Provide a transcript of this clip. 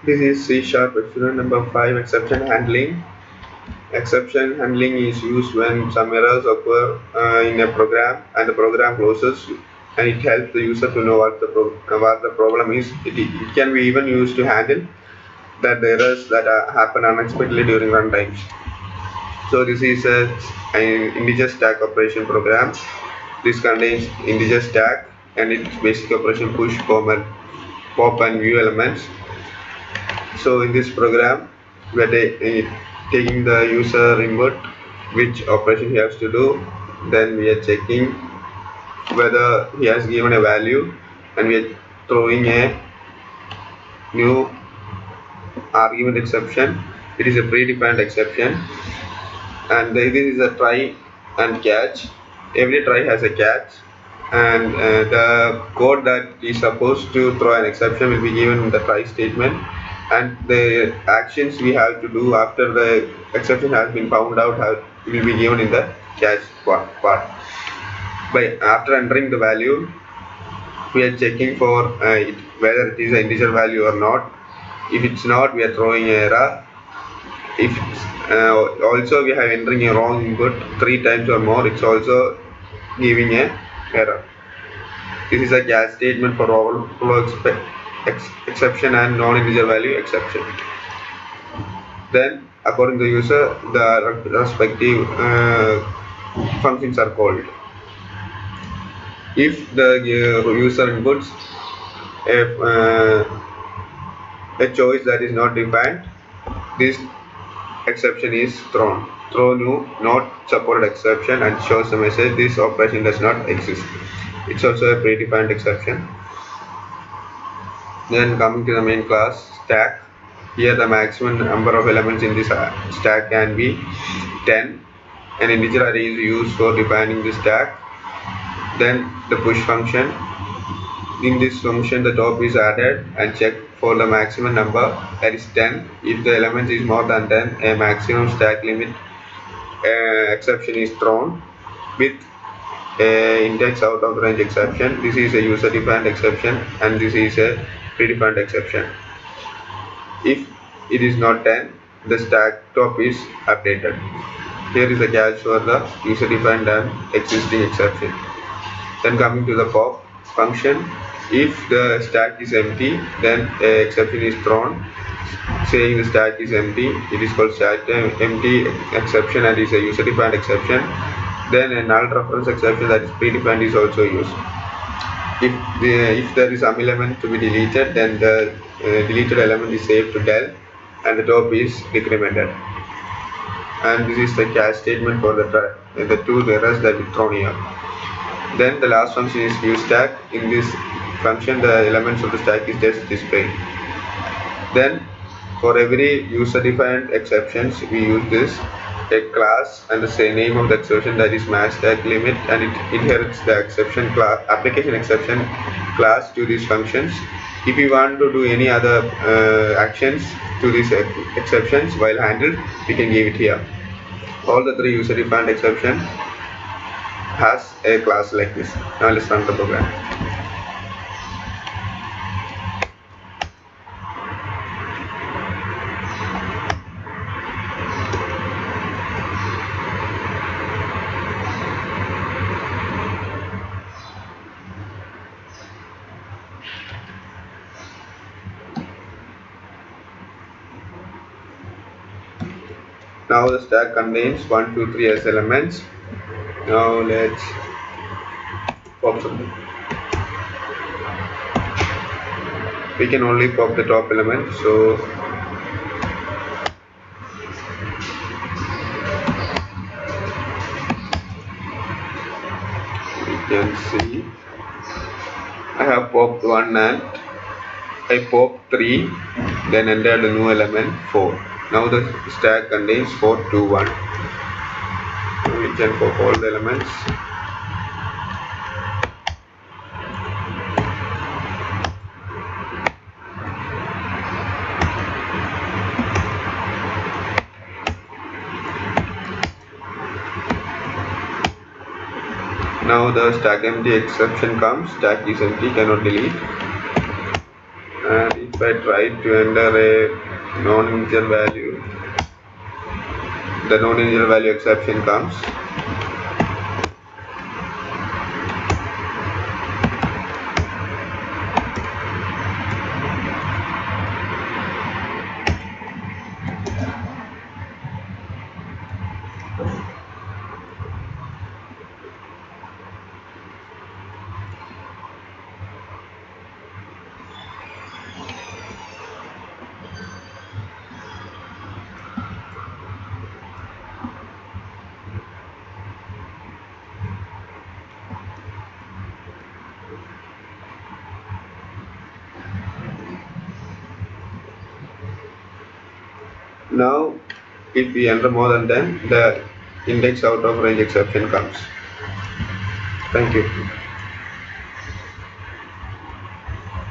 This is C sharp experiment number 5, exception handling. Exception handling is used when some errors occur in a program and the program closes, and it helps the user to know what the problem is. It can be even used to handle that the errors that happen unexpectedly during runtimes. So this is an integer stack operation program. This contains integer stack and its basic operation push, pop and view elements. So in this program, we are taking the user input, which operation he has to do. Then we are checking whether he has given a value, and we are throwing a new argument exception. It is a predefined exception, and this is a try and catch. Every try has a catch, and the code that is supposed to throw an exception will be given in the try statement, and the actions we have to do after the exception has been found out will be given in the catch part. By after entering the value, we are checking for whether it is an integer value or not. If it's not, we are throwing an error. If also we have entering a wrong input 3 times or more, it's also giving a error. This is a catch statement for overflow exception and non-integer value exception. Then according to the user, the respective functions are called. If the user inputs a choice that is not defined, this exception is thrown. Throw new not supported exception and shows the message this operation does not exist. It's also a predefined exception. Then coming to the main class, stack. Here the maximum number of elements in this stack can be 10. An integer array is used for defining the stack. Then the push function. In this function, the top is added and checked for the maximum number, that is 10. If the element is more than 10, a maximum stack limit exception is thrown with index out of range exception. This is a user defined exception, and this is a predefined exception. If it is not 10, the stack top is updated. Here is the catch for the user defined and existing exception. Then coming to the pop function, if the stack is empty, then an exception is thrown saying the stack is empty. It is called stack empty exception and is a user defined exception. Then a null reference exception that is predefined is also used. If there is some element to be deleted, then the deleted element is saved to del and the top is decremented. And this is the catch statement for the two errors that is thrown here. Then the last function is viewStack. In this function, the elements of the stack is just displayed. Then for every user-defined exceptions, we use this a class and the name of the exception, that is match stack limit, and it inherits the exception class, application exception class to these functions. If we want to do any other actions to these exceptions while handled, we can give it here. All the 3 user-defined exception has a class like this. Now let's run the program. Now the stack contains 1, 2, 3 as elements. Now let's pop something. We can only pop the top element, so we can see I have popped 1 and I popped 3, then entered a new element 4. Now the stack contains 4, 2, 1. So we can pop all the elements. Now the stack empty exception comes, stack is empty, cannot delete. And if If I try to enter a non-integer value, the non-integer value exception comes. Now, if we enter more than 10, the index out of range exception comes. Thank you.